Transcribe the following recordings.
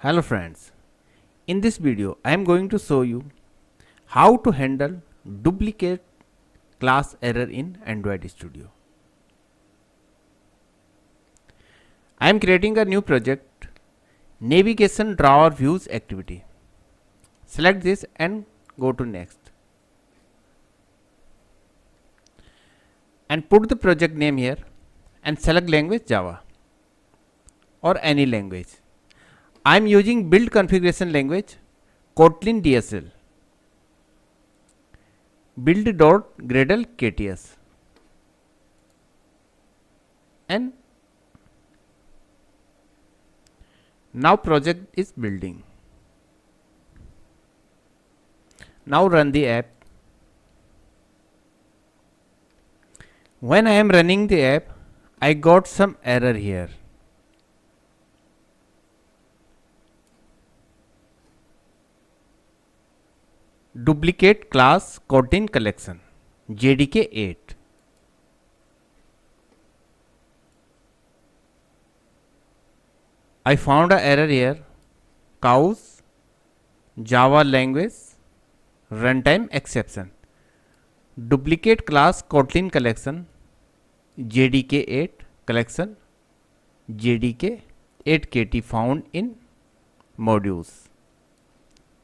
Hello friends, in this video I am going to show you how to handle duplicate class error in Android Studio. I am creating a new project, navigation drawer views activity. Select this and go to next. And put the project name here and select language Java or any language. I am using build configuration language Kotlin DSL build.gradle.kts and now project is building. Now run the app. When I am running the app, I got some error here. Duplicate class Kotlin collection JDK8. I found an error here. Cows Java language runtime exception. Duplicate class Kotlin collection JDK8 collection JDK8KT found in modules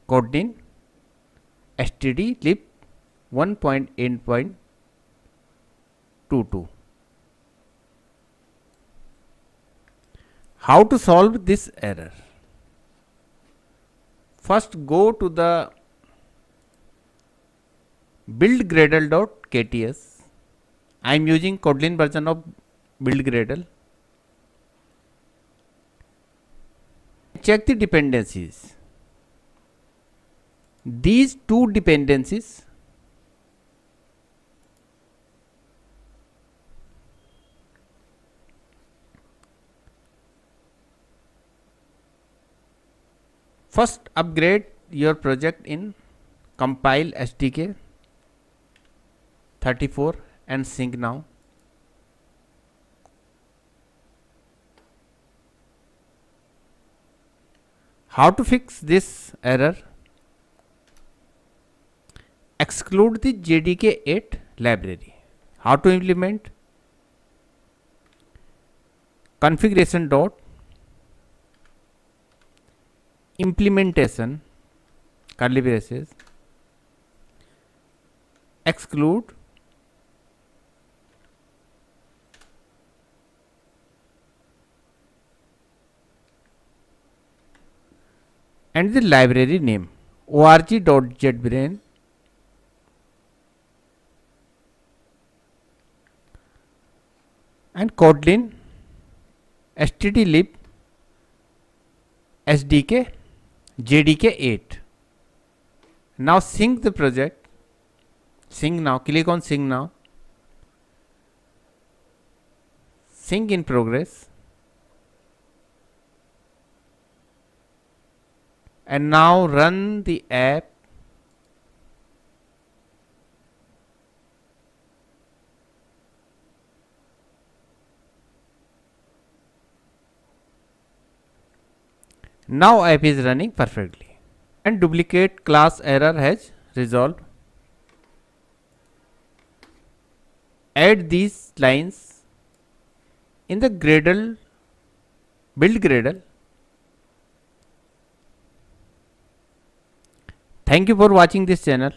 Kotlin stdlib 1.8.22. How to solve this error? First go to the build gradle.kts. I am using Kotlin version of build gradle. Check the dependencies. These two dependencies first upgrade your project in compile SDK 34 and sync now. How to fix this error? Exclude the JDK8 library. How to implement? Configuration.implementation curly braces exclude and the library name org.jetbrains and Kotlin stdlib SDK JDK8. Now sync the project. Sync now. Click on sync now. Sync in progress. And now run the app. Now app is running perfectly and duplicate class error has resolved. Add these lines in the gradle build gradle. Thank you for watching this channel.